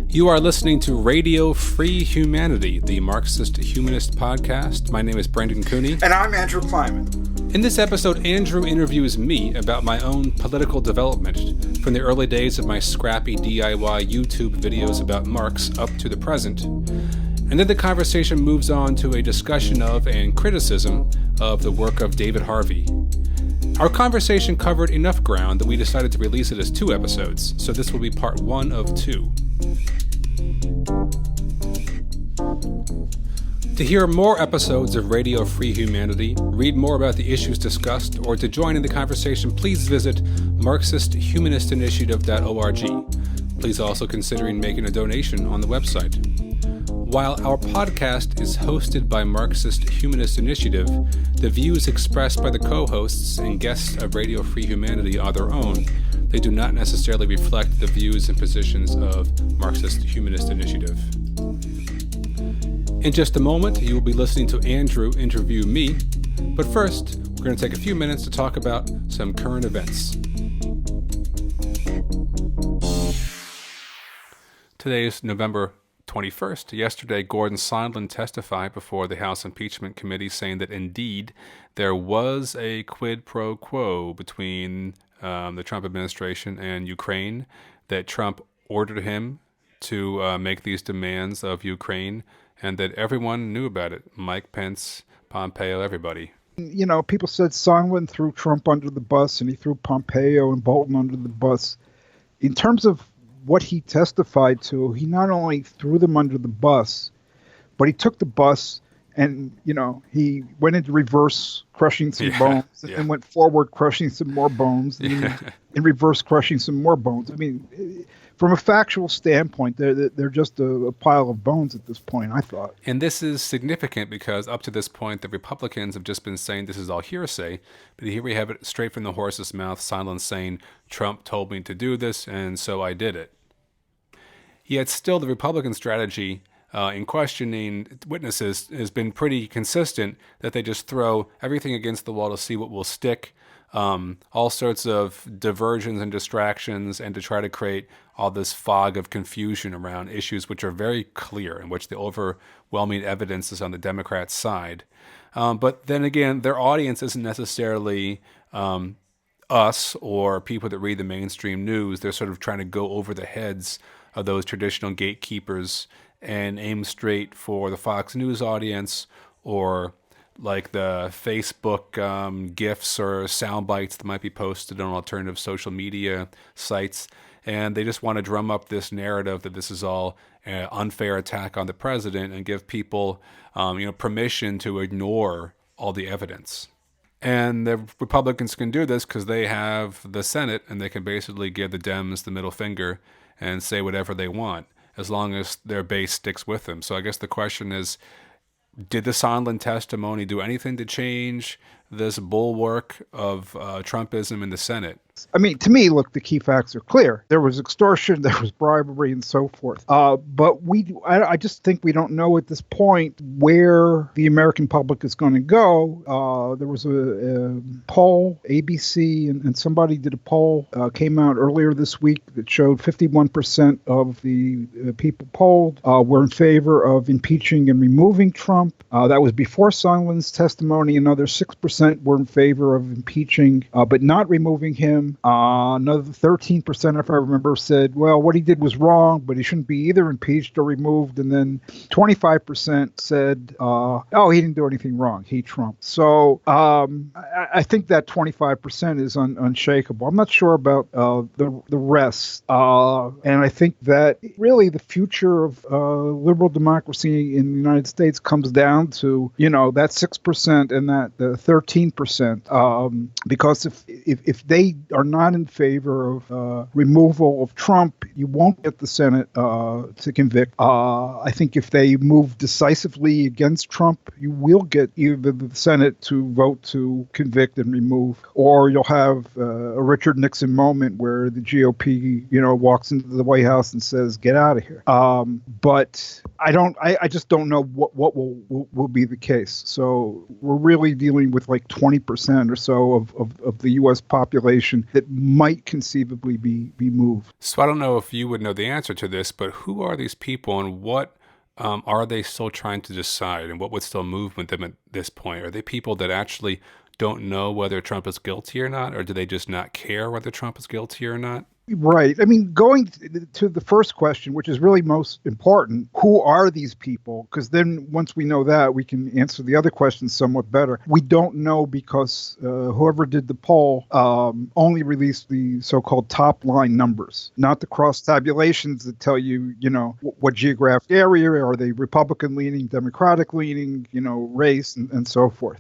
You are listening to Radio Free Humanity, the Marxist-Humanist podcast. My name is Brendan Cooney. And I'm Andrew Kliman. In this episode, Andrew interviews me about my own political development from the early days of my scrappy DIY YouTube videos about Marx up to the present. And then the conversation moves on to a discussion of and criticism of the work of David Harvey. Our conversation covered enough ground that we decided to release it as 2 episodes, so this will be part 1 of 2. To hear more episodes of Radio Free Humanity, read more about the issues discussed, or to join in the conversation, please visit Marxist-Humanistinitiative.org. Please also consider making a donation on the website. While our podcast is hosted by Marxist-Humanist Initiative, the views expressed by the co-hosts and guests of Radio Free Humanity are their own. They do not necessarily reflect the views and positions of Marxist-Humanist Initiative. In just a moment, you will be listening to Andrew interview me, but first, we're going to take a few minutes to talk about some current events. Today is November 21st. Yesterday, Gordon Sondland testified before the House Impeachment Committee saying that indeed there was a quid pro quo between the Trump administration and Ukraine, that Trump ordered him to make these demands of Ukraine, and that everyone knew about it. Mike Pence, Pompeo, everybody. You know, people said Sondland threw Trump under the bus and he threw Pompeo and Bolton under the bus. In terms of what he testified to, he not only threw them under the bus, but he took the bus and, you know, he went into reverse, crushing some bones, and went forward, crushing some more bones, and in reverse, crushing some more bones. I mean, from a factual standpoint, they're just a pile of bones at this point, I thought. And this is significant because up to this point, the Republicans have just been saying this is all hearsay. But here we have it straight from the horse's mouth, Sondland saying, Trump told me to do this, and so I did it. Yet still the Republican strategy in questioning witnesses has been pretty consistent, that they just throw everything against the wall to see what will stick, all sorts of diversions and distractions, and to try to create all this fog of confusion around issues which are very clear, in which the overwhelming evidence is on the Democrats' side. But then again, their audience isn't necessarily us or people that read the mainstream news. They're sort of trying to go over the heads of those traditional gatekeepers and aim straight for the Fox News audience, or like the Facebook GIFs or sound bites that might be posted on alternative social media sites. And they just want to drum up this narrative that this is all an unfair attack on the president and give people permission to ignore all the evidence. And the Republicans can do this because they have the Senate, and they can basically give the Dems the middle finger and say whatever they want, as long as their base sticks with them. So I guess the question is, did the Sondland testimony do anything to change this bulwark of Trumpism in the Senate? I mean, to me, look, the key facts are clear. There was extortion, there was bribery, and so forth. But I just think we don't know at this point where the American public is going to go. There was a poll, ABC, and somebody did a poll, came out earlier this week, that showed 51% of the people polled were in favor of impeaching and removing Trump. That was before Sondland's testimony. Another 6% were in favor of impeaching, but not removing him. Another 13%, if I remember, said, well, what he did was wrong, but he shouldn't be either impeached or removed. And then 25% said, he didn't do anything wrong. He Trump. So I think that 25% is unshakable. I'm not sure about the rest. And I think that really the future of liberal democracy in the United States comes down to, that 6% and that 13%. Because if they are not in favor of removal of Trump, you won't get the Senate to convict. I think if they move decisively against Trump, you will get either the Senate to vote to convict and remove, or you'll have a Richard Nixon moment where the GOP, walks into the White House and says, "Get out of here." But I just don't know what will be the case. So we're really dealing with like 20% or so of the U.S. population that might conceivably be moved. So I don't know if you would know the answer to this, but who are these people and what are they still trying to decide and what would still move with them at this point? Are they people that actually don't know whether Trump is guilty or not, or do they just not care whether Trump is guilty or not? Right. I mean, going to the first question, which is really most important, who are these people? Because then once we know that, we can answer the other questions somewhat better. We don't know because whoever did the poll only released the so-called top line numbers, not the cross tabulations that tell you, what geographic area, are they Republican leaning, Democratic leaning, race and so forth.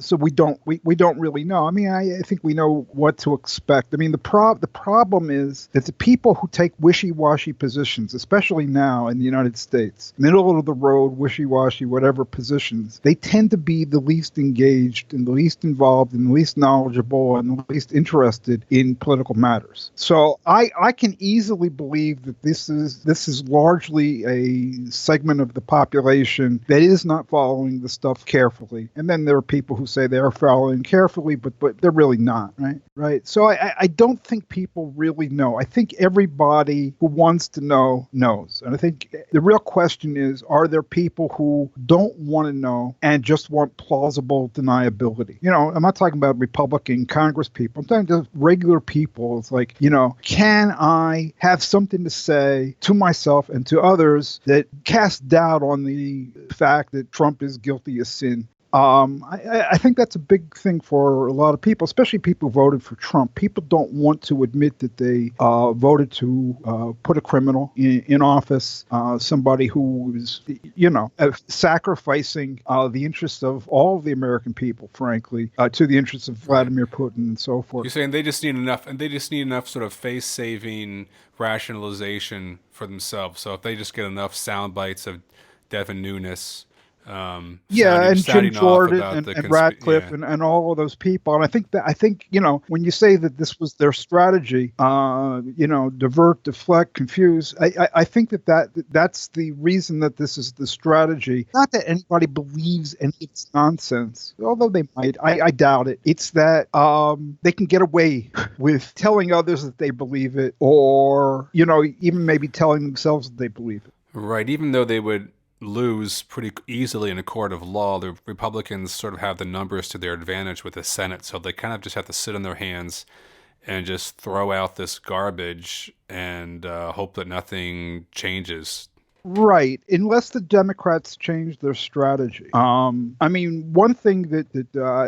So we don't really know. I mean, I think we know what to expect. I mean, the problem is that the people who take wishy-washy positions, especially now in the United States, middle of the road, wishy-washy, whatever positions, they tend to be the least engaged and the least involved and the least knowledgeable and the least interested in political matters. So I can easily believe that this is largely a segment of the population that is not following the stuff carefully. And then there are people who say they are following carefully, but they're really not, right? So I don't think people really know. I think everybody who wants to know knows. And I think the real question is, are there people who don't want to know and just want plausible deniability? I'm not talking about Republican Congress people. I'm talking just regular people. It's like, can I have something to say to myself and to others that cast doubt on the fact that Trump is guilty of sin? I think that's a big thing for a lot of people, especially people who voted for Trump. People don't want to admit that they voted to put a criminal in office, somebody who is, sacrificing the interests of all of the American people, frankly, to the interests of Vladimir Putin and so forth. You're saying they just need enough sort of face-saving rationalization for themselves. So if they just get enough sound bites of Devin Nunes, and Jim Jordan and Radcliffe and all of those people. And I think when you say that this was their strategy, divert, deflect, confuse, I think that's the reason that this is the strategy. Not that anybody believes any of it's nonsense, although they might. I doubt it. It's that they can get away with telling others that they believe it, or even maybe telling themselves that they believe it. Right, even though they would lose pretty easily in a court of law, the Republicans sort of have the numbers to their advantage with the Senate, so they kind of just have to sit on their hands and just throw out this garbage and hope that nothing changes. Right, unless the Democrats change their strategy. I mean, one thing that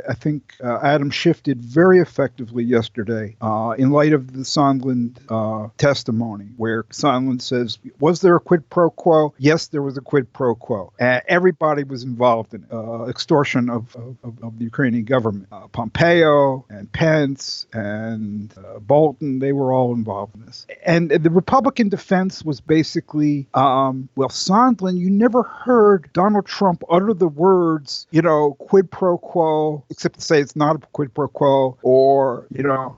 I think Adam Schiff did very effectively yesterday, in light of the Sondland testimony, where Sondland says, was there a quid pro quo? Yes, there was a quid pro quo. Everybody was involved in extortion of the Ukrainian government. Pompeo and Pence and Bolton, they were all involved in this. And the Republican defense was basically, Sondland, you never heard Donald Trump utter the words, quid pro quo, except to say it's not a quid pro quo, or,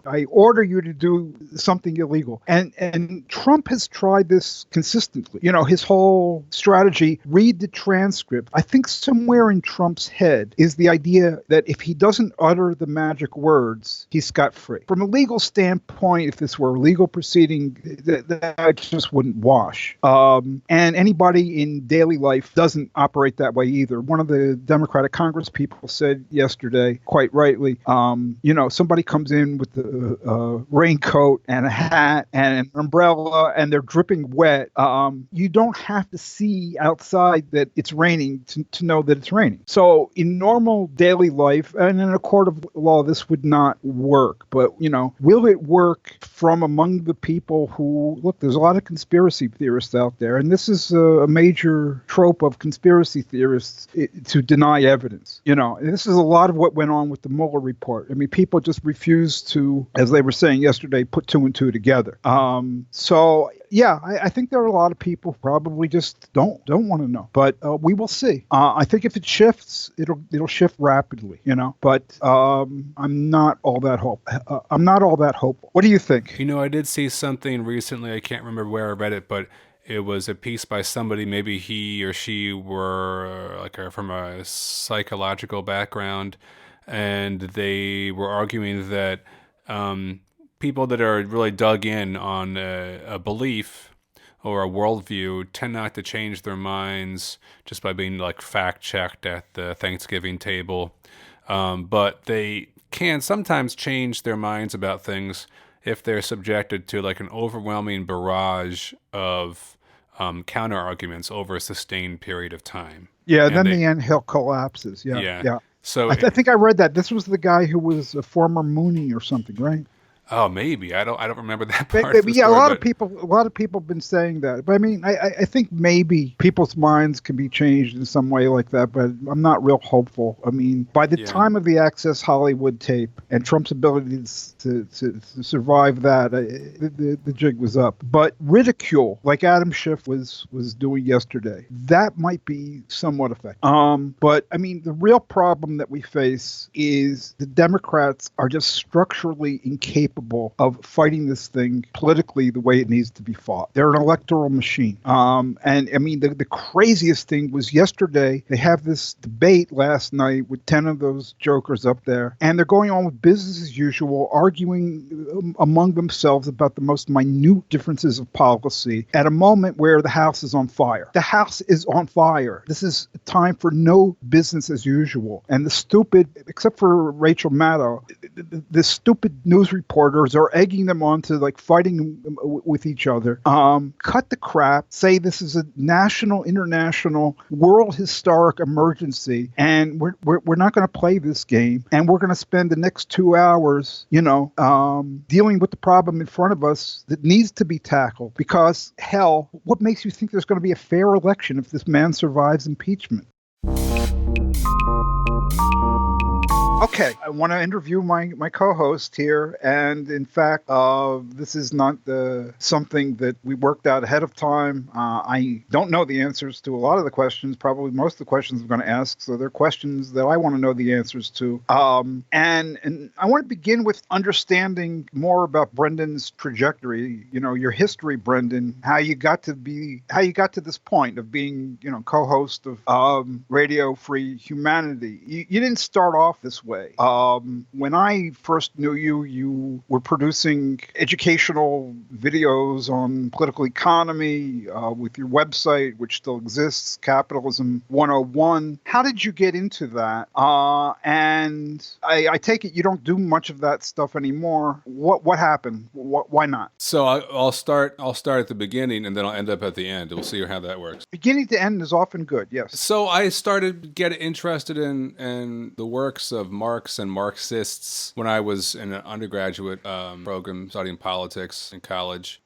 I order you to do something illegal. And Trump has tried this consistently. His whole strategy, read the transcript. I think somewhere in Trump's head is the idea that if he doesn't utter the magic words, he's scot-free. From a legal standpoint, if this were a legal proceeding, that just wouldn't wash. And anybody in daily life doesn't operate that way either. One of the Democratic Congress people said yesterday, quite rightly, somebody comes in with a raincoat and a hat and an umbrella and they're dripping wet. You don't have to see outside that it's raining to know that it's raining. So in normal daily life and in a court of law, this would not work. But, will it work from among the people who, look, there's a lot of conspiracy theorists out there, and this is a major trope of conspiracy theorists to deny evidence. This is a lot of what went on with the Mueller report. I mean, people just refuse to, as they were saying yesterday, put two and two together. I think there are a lot of people who probably just don't want to know, but we will see. I think if it shifts, it'll shift rapidly, But I'm not all that hopeful. What do you think? I did see something recently. I can't remember where I read it, but it was a piece by somebody. Maybe he or she were from a psychological background, and they were arguing that people that are really dug in on a belief or a worldview tend not to change their minds just by being like fact checked at the Thanksgiving table. But they can sometimes change their minds about things if they're subjected to like an overwhelming barrage of counter arguments over a sustained period of time. Yeah, And then they, the anthill collapses. Yeah, yeah. yeah. So, I think I read that. This was the guy who was a former Mooney or something, right? oh, maybe I don't remember that But, part of the yeah, story, but a lot of people have been saying that. But I mean, I think maybe people's minds can be changed in some way like that. But I'm not real hopeful. I mean, by the yeah, time of the Access Hollywood tape and Trump's ability to survive that, the jig was up. But ridicule, like Adam Schiff was doing yesterday, that might be somewhat effective. But I mean, the real problem that we face is the Democrats are just structurally incapable of fighting this thing politically the way it needs to be fought. They're an electoral machine. And I mean, the craziest thing was yesterday, they have this debate last night with 10 of those jokers up there, and they're going on with business as usual, arguing among themselves about the most minute differences of policy at a moment where the House is on fire. The House is on fire. This is a time for no business as usual. And the stupid, except for Rachel Maddow, the stupid news reporters are egging them on to like fighting with each other. Cut the crap. Say this is a national, international, world historic emergency, and we're not going to play this game. And we're going to spend the next 2 hours, dealing with the problem in front of us that needs to be tackled. Because hell, what makes you think there's going to be a fair election if this man survives impeachment? Okay, I want to interview my co-host here, and in fact, this is not something that we worked out ahead of time. I don't know the answers to a lot of the questions, probably most of the questions I'm going to ask, so they're questions that I want to know the answers to. And I want to begin with understanding more about Brendan's trajectory, your history, Brendan, how you got to this point of being, co-host of Radio Free Humanity. You didn't start off this way. When I first knew you, you were producing educational videos on political economy with your website, which still exists, Capitalism 101. How did you get into that? And I take it you don't do much of that stuff anymore. What happened? Why not? so I'll start at the beginning, and then I'll end up at the end. We'll see how that works. Beginning to end is often good, yes. So I started getting interested in the works of Marx and Marxists when I was in an undergraduate program studying politics in college.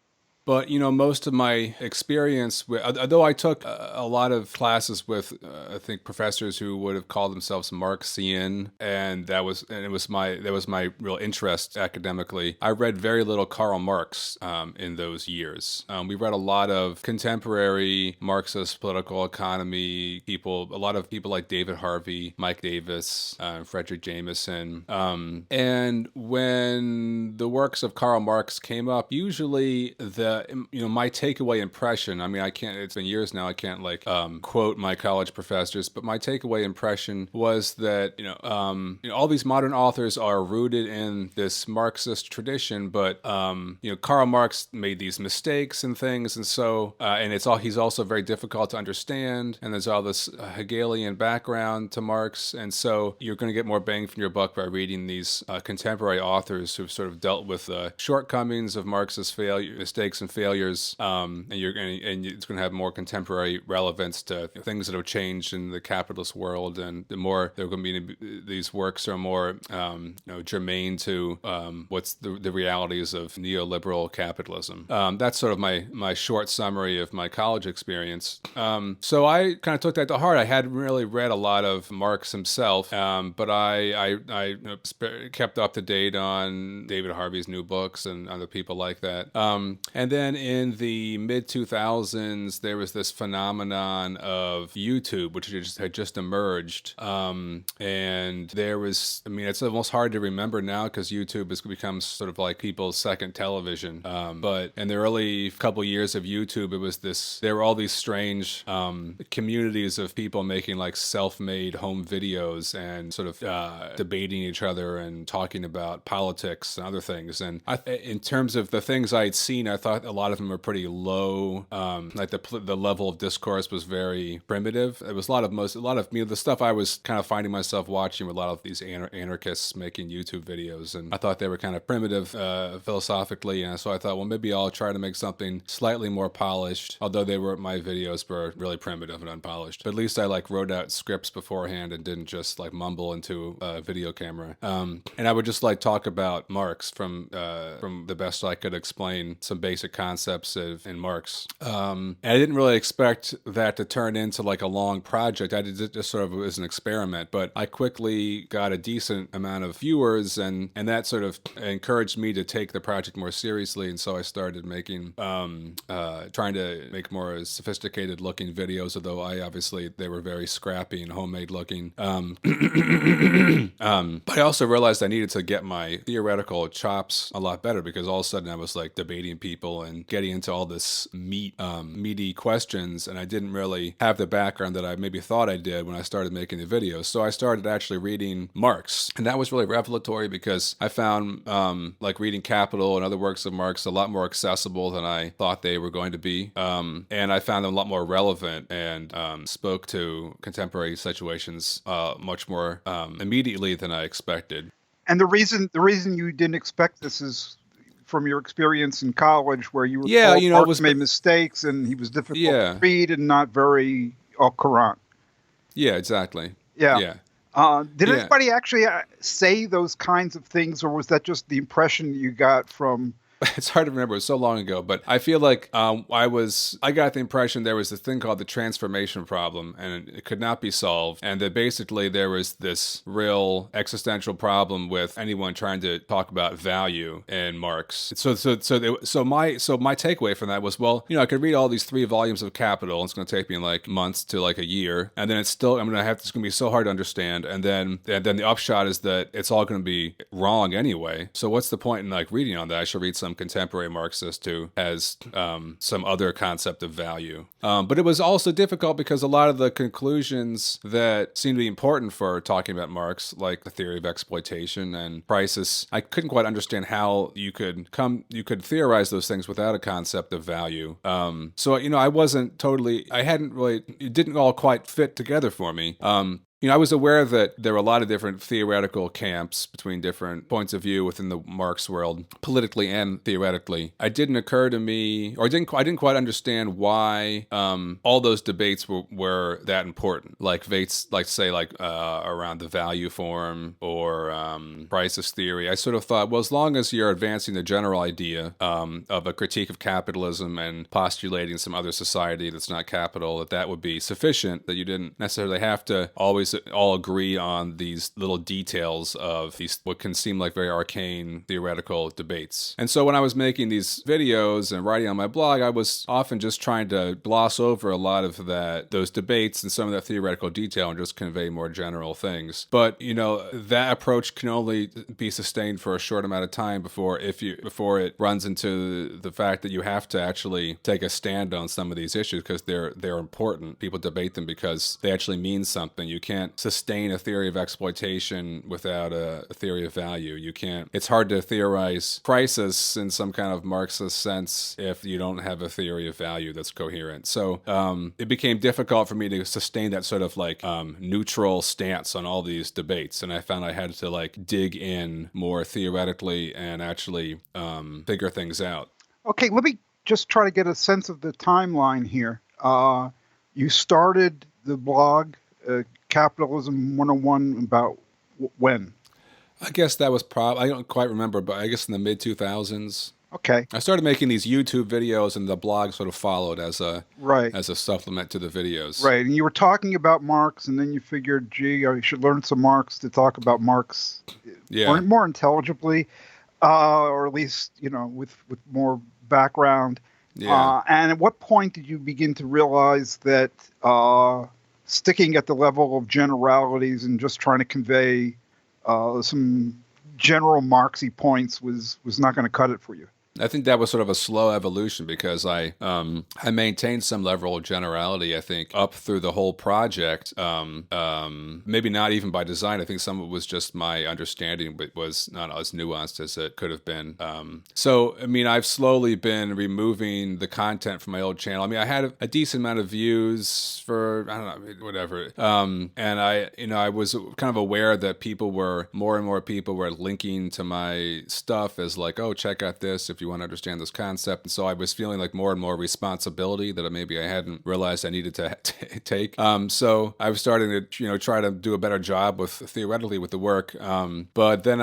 But, most of my experience, although I took a lot of classes with, I think, professors who would have called themselves Marxian, and that was my real interest academically. I read very little Karl Marx in those years. We read a lot of contemporary Marxist political economy people, a lot of people like David Harvey, Mike Davis, Frederick Jameson. And when the works of Karl Marx came up, usually my takeaway impression, I mean, it's been years now, I can't quote my college professors, but my takeaway impression was that, all these modern authors are rooted in this Marxist tradition, but, Karl Marx made these mistakes and things. And so, and he's also very difficult to understand. And there's all this Hegelian background to Marx. And so you're going to get more bang for your buck by reading these contemporary authors who've sort of dealt with the shortcomings of Marxist mistakes and failures, and it's going to have more contemporary relevance to things that have changed in the capitalist world, and the more they're going to be, these works are more germane to what's the realities of neoliberal capitalism. That's sort of my short summary of my college experience. So I kind of took that to heart. I hadn't really read a lot of Marx himself, but I kept up to date on David Harvey's new books and other people like that. And And then in the mid 2000s, there was this phenomenon of YouTube, which had just emerged. And there was, I mean, it's almost hard to remember now because YouTube has become sort of like people's second television. But in the early couple years of YouTube, there were all these strange communities of people making like self-made home videos and sort of debating each other and talking about politics and other things. And in terms of the things I had seen, I thought a lot of them were pretty low. Like the level of discourse was very primitive. It was a lot of the stuff I was kind of finding myself watching with a lot of these anarchists making YouTube videos, and I thought they were kind of primitive philosophically. And so I thought, well, maybe I'll try to make something slightly more polished. Although my videos were really primitive and unpolished, but at least I like wrote out scripts beforehand and didn't just like mumble into a video camera. And I would just like talk about Marx from the best I could explain some basic concepts in Marx. And I didn't really expect that to turn into like a long project. I did it just sort of as an experiment, but I quickly got a decent amount of viewers, and that sort of encouraged me to take the project more seriously. And so I started making, trying to make more sophisticated looking videos, although they were very scrappy and homemade looking. But I also realized I needed to get my theoretical chops a lot better, because all of a sudden I was like debating people and getting into all this meaty questions, and I didn't really have the background that I maybe thought I did when I started making the videos. So I started actually reading Marx, and that was really revelatory because I found like reading Capital and other works of Marx a lot more accessible than I thought they were going to be, and I found them a lot more relevant and spoke to contemporary situations much more immediately than I expected. And the reason you didn't expect this is from your experience in college, where you were told Marx made mistakes and he was difficult to read and not very au courant. Yeah, exactly. Yeah. Did anybody actually say those kinds of things, or was that just the impression you got from? It's hard to remember. It was so long ago, but I feel like I got the impression there was this thing called the transformation problem, and it could not be solved. And that basically there was this real existential problem with anyone trying to talk about value in Marx. So my takeaway from that was, well, I could read all these 3 volumes of Capital. It's going to take me like months to like a year, and then it's going to be so hard to understand. And then the upshot is that it's all going to be wrong anyway. So what's the point in like reading on that? I should read some contemporary Marxist who has some other concept of value. But it was also difficult because a lot of the conclusions that seemed to be important for talking about Marx, like the theory of exploitation and crisis, I couldn't quite understand how you could theorize those things without a concept of value. So it didn't all quite fit together for me. I was aware that there were a lot of different theoretical camps between different points of view within the Marx world, politically and theoretically. It didn't occur to me, or I didn't quite understand why all those debates were that important. Like debates, around the value form or crisis theory. I sort of thought, well, as long as you're advancing the general idea of a critique of capitalism and postulating some other society that's not capital, that would be sufficient. That you didn't necessarily have to always all agree on these little details of these what can seem like very arcane theoretical debates. And so when I was making these videos and writing on my blog, I was often just trying to gloss over a lot of those debates and some of that theoretical detail and just convey more general things. But that approach can only be sustained for a short amount of time before it runs into the fact that you have to actually take a stand on some of these issues because they're important. People debate them because they actually mean something. You can't sustain a theory of exploitation without a theory of value. It's hard to theorize crisis in some kind of Marxist sense if you don't have a theory of value that's coherent. So it became difficult for me to sustain that sort of like neutral stance on all these debates. And I found I had to like dig in more theoretically and actually figure things out. Okay, let me just try to get a sense of the timeline here. You started the blog Capitalism 101 about when? I guess that was I don't quite remember, but I guess in the mid 2000s. Okay. I started making these YouTube videos, and the blog sort of followed as a supplement to the videos. Right, and you were talking about Marx, and then you figured, gee, I should learn some Marx to talk about Marx more intelligibly, or at least with more background. Yeah. And at what point did you begin to realize that sticking at the level of generalities and just trying to convey some general Marxy points was not going to cut it for you? I think that was sort of a slow evolution because I maintained some level of generality, I think, up through the whole project. Maybe not even by design. I think some of it was just my understanding, but was not as nuanced as it could have been. So, I mean, I've slowly been removing the content from my old channel. I mean, I had a decent amount of views for, I don't know, whatever. And I was kind of aware that more and more people were linking to my stuff as like, oh, check out this if you want to understand this concept. And so I was feeling like more and more responsibility that maybe I hadn't realized I needed to take. So I was starting to, try to do a better job theoretically with the work. But then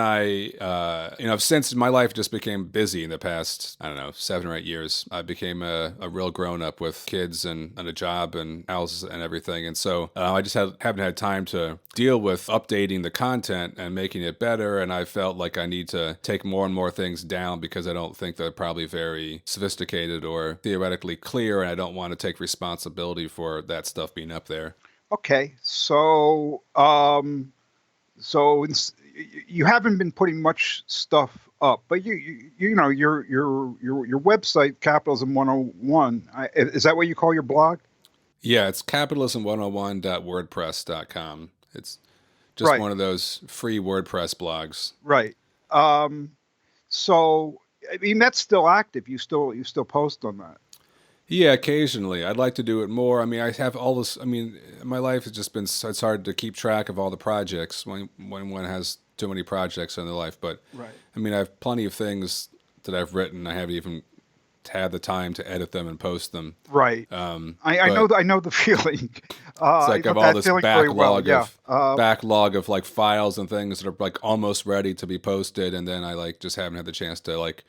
since my life just became busy in the past, I don't know, 7 or 8 years, I became a real grown up with kids and a job and house and everything. And so I just haven't had time to deal with updating the content and making it better. And I felt like I need to take more and more things down because I don't think they're probably very sophisticated or theoretically clear, and I don't want to take responsibility for that stuff being up there. Okay, so you haven't been putting much stuff up, but you know your website, Capitalism 101, is that what you call your blog? Yeah, it's capitalism101.wordpress.com. It's just Right, one of those free WordPress blogs. right. So I mean that's still active. You still post on that. Yeah, occasionally. I'd like to do it more. I mean, I have all this. I mean, my life has just been. It's hard to keep track of all the projects when one has too many projects in their life. But Right. I mean, I have plenty of things that I've written. I haven't even had the time to edit them and post them. Right. But I know the feeling. it's I like I know have all that this feeling very well. Yeah. backlog of like files and things that are like almost ready to be posted, and then I like just haven't had the chance to like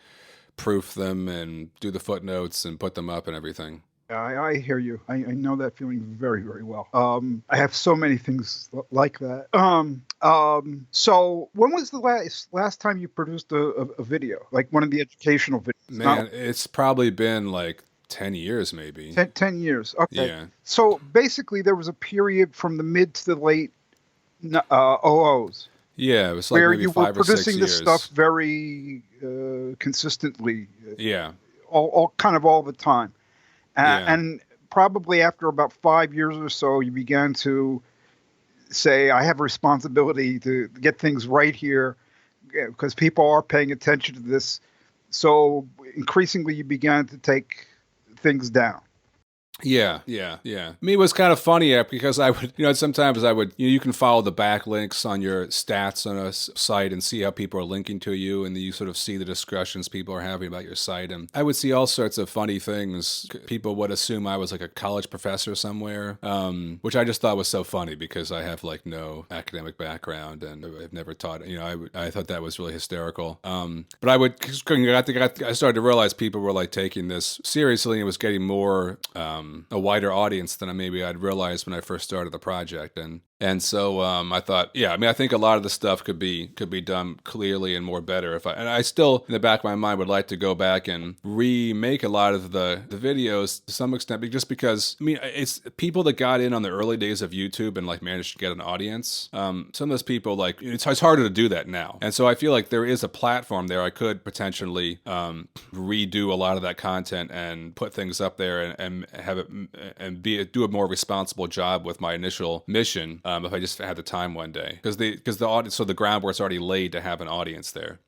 proof them and do the footnotes and put them up and everything. I hear you. I know that feeling very, very well. I have so many things like that. So when was the last time you produced a video, like one of the educational videos? Man, it's probably been like 10 years maybe. 10 years. Okay. Yeah. So basically, there was a period from the mid to the late OOs Yeah, it was like where maybe you were 5 or 6 producing this years. stuff very consistently, Yeah. all kind of all the time. Yeah. And probably after about 5 years or so, you began to say, I have a responsibility to get things right here because people are paying attention to this. So increasingly, you began to take things down. Yeah. I mean, it was kind of funny because I would, sometimes I would, you can follow the backlinks on your stats on a site and see how people are linking to you, and then you sort of see the discussions people are having about your site. And I would see all sorts of funny things. People would assume I was like a college professor somewhere, which I just thought was so funny because I have like no academic background and I've never taught. I thought that was really hysterical. But I started to realize people were like taking this seriously and it was getting more. A wider audience than maybe I'd realized when I first started the project, and so I thought, yeah, I mean, I think a lot of the stuff could be done clearly and more better and I still in the back of my mind would like to go back and remake a lot of the videos to some extent, just because I mean it's people that got in on the early days of YouTube and like managed to get an audience. Some of those people like it's harder to do that now, and so I feel like there is a platform there I could potentially redo a lot of that content and put things up there and have it and do a more responsible job with my initial mission if I just had the time one day, because the audience, so the groundwork's already laid to have an audience there.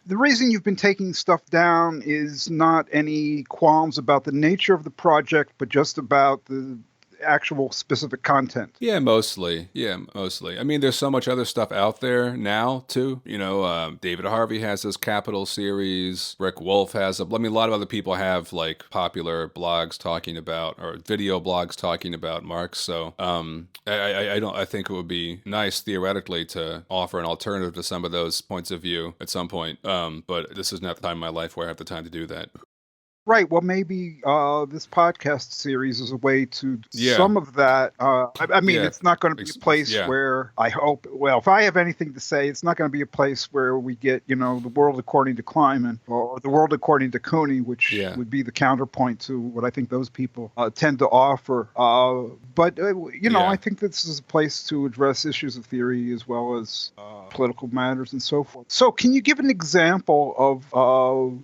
The reason you've been taking stuff down is not any qualms about the nature of the project, but just about the actual specific content. Yeah, mostly. I mean, there's so much other stuff out there now too. David Harvey has his Capital series. Rick Wolf has a lot of other people have like popular blogs talking about, or video blogs talking about Marx. So I think it would be nice theoretically to offer an alternative to some of those points of view at some point. But this is not the time in my life where I have the time to do that. Right. Well, maybe this podcast series is a way to Yeah, some of that. I mean, yeah, it's not going to be a place yeah, where I hope. Well, if I have anything to say, it's not going to be a place where we get, the world according to Kliman or the world according to Cooney, which yeah, would be the counterpoint to what I think those people tend to offer. But I yeah. think this is a place to address issues of theory as well as political matters and so forth. So, can you give an example of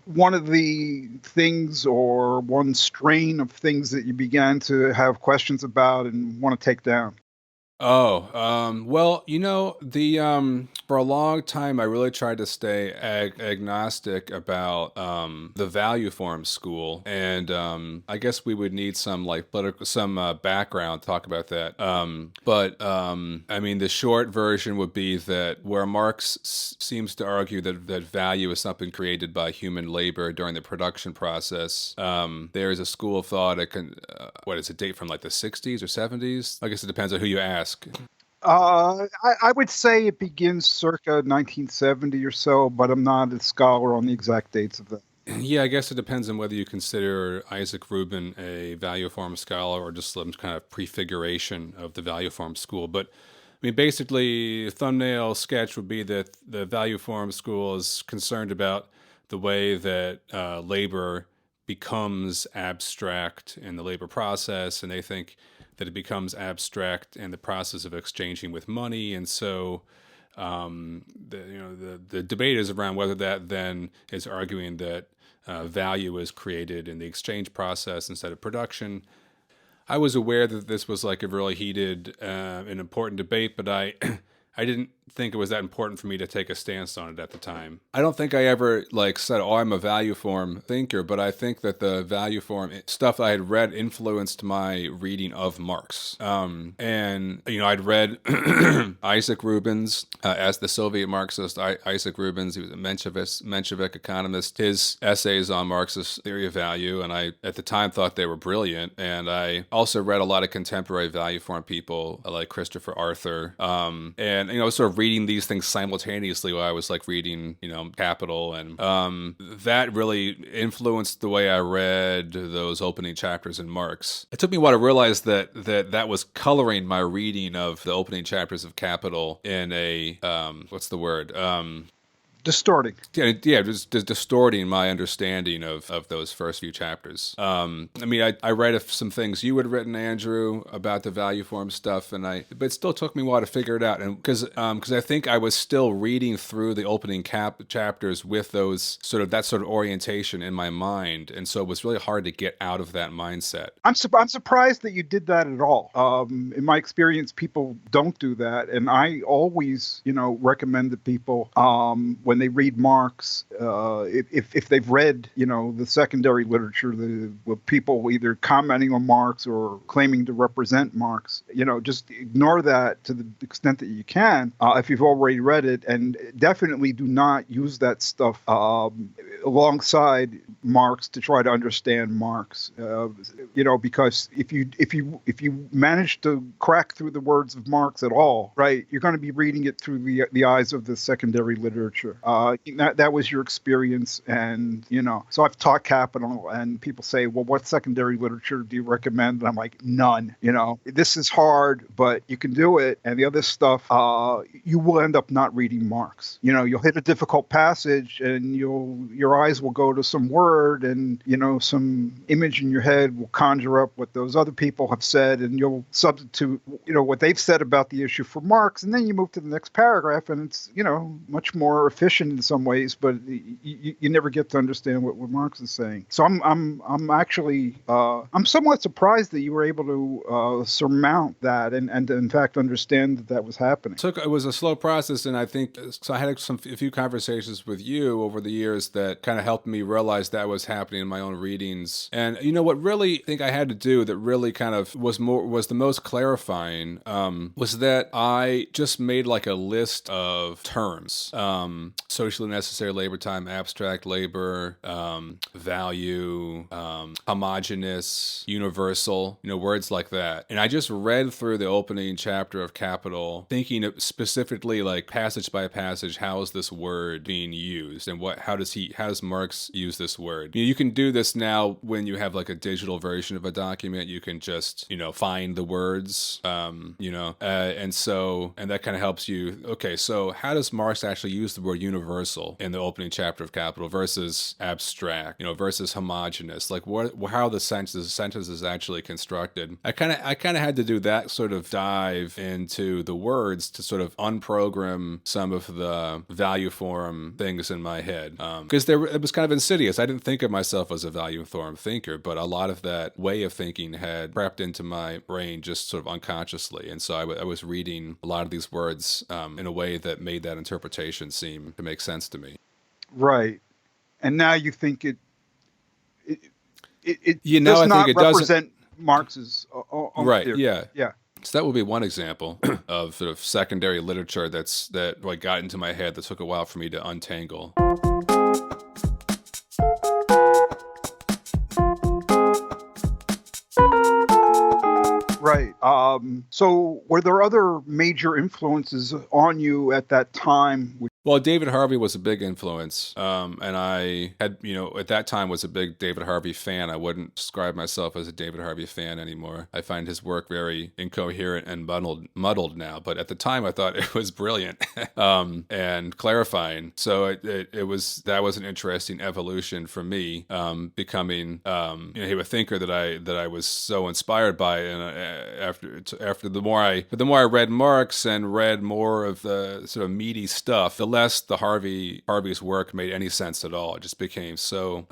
one of the things or one strain of things that you began to have questions about and want to take down? Oh, well, for a long time, I really tried to stay agnostic about the value form school, and I guess we would need some like political, some background to talk about that. But I mean, the short version would be that where Marx seems to argue that value is something created by human labor during the production process. There is a school of thought that can, what is it, date from like the 60s or 70s? I guess it depends on who you ask. I would say it begins circa 1970 or so, but I'm not a scholar on the exact dates of that. Yeah, I guess it depends on whether you consider Isaac Rubin a value form scholar or just some kind of prefiguration of the value form school. But I mean, basically, thumbnail sketch would be that the value form school is concerned about the way that labor becomes abstract in the labor process, and they think that it becomes abstract in the process of exchanging with money, and so the debate is around whether that then is arguing that value is created in the exchange process instead of production. I was aware that this was like a really heated and important debate, but I I didn't think it was that important for me to take a stance on it at the time. I don't think I ever like said, "Oh, I'm a value form thinker," but I think that the value form stuff I had read influenced my reading of Marx. And I'd read Isaac Rubin's as the Soviet Marxist. Isaac Rubin's, he was a Menshevik economist. His essays on Marxist theory of value, and I at the time thought they were brilliant. And I also read a lot of contemporary value form people like Christopher Arthur, and I was sort of reading these things simultaneously while I was like reading, Capital, and that really influenced the way I read those opening chapters in Marx. It took me a while to realize that was coloring my reading of the opening chapters of Capital in a what's the word? Distorting. Yeah, just distorting my understanding of those first few chapters. I mean, I read some things you had written, Andrew, about the value form stuff, but it still took me a while to figure it out, and because I think I was still reading through the opening chapters with that sort of orientation in my mind, and so it was really hard to get out of that mindset. I'm surprised that you did that at all. In my experience, people don't do that, and I always, recommend that people when they read Marx, if they've read, the secondary literature, with people either commenting on Marx or claiming to represent Marx, just ignore that to the extent that you can if you've already read it, and definitely do not use that stuff alongside Marx to try to understand Marx. Because if you manage to crack through the words of Marx at all, right, you're going to be reading it through the eyes of the secondary literature. That was your experience, and so I've taught Capital, and people say, well, what secondary literature do you recommend? And I'm like, none. This is hard, but you can do it, and the other stuff, you will end up not reading Marx. You'll hit a difficult passage, and your eyes will go to some word, and some image in your head will conjure up what those other people have said, and you'll substitute what they've said about the issue for Marx, and then you move to the next paragraph, and it's much more efficient in some ways, but you never get to understand what Marx is saying. So I'm actually I'm somewhat surprised that you were able to surmount that and in fact understand that was happening. It was a slow process, and I think so. I had a few conversations with you over the years that kind of helped me realize that was happening in my own readings. And what really I think I had to do that really kind of was the most clarifying was that I just made like a list of terms: socially necessary labor time, abstract labor, value, homogeneous, universal, words like that. And I just read through the opening chapter of Capital, thinking specifically like passage by passage, how is this word being used, and how does does Marx use this word? You can do this now when you have like a digital version of a document. You can just, find the words, and that kind of helps you. Okay, so how does Marx actually use the word universal in the opening chapter of Capital versus abstract, versus homogeneous? Like how the sentence is actually constructed. I kind of had to do that sort of dive into the words to sort of unprogram some of the value form things in my head, because it was kind of insidious. I didn't think of myself as a value form thinker, but a lot of that way of thinking had crept into my brain just sort of unconsciously, and so I was reading a lot of these words in a way that made that interpretation seem to make sense to me. Right, and now you think it now does I not think it represent Marx's own right theory. Yeah. So that would be one example of sort of secondary literature that like got into my head that took a while for me to untangle. Right. So were there other major influences on you at that time? Well, David Harvey was a big influence, and I had, at that time was a big David Harvey fan. I wouldn't describe myself as a David Harvey fan anymore. I find his work very incoherent and muddled now, but at the time I thought it was brilliant and clarifying. So that was an interesting evolution for me, becoming a thinker that I was so inspired by, and after the more I read Marx and read more of the sort of meaty stuff, the less the Harvey's work made any sense at all. It just became so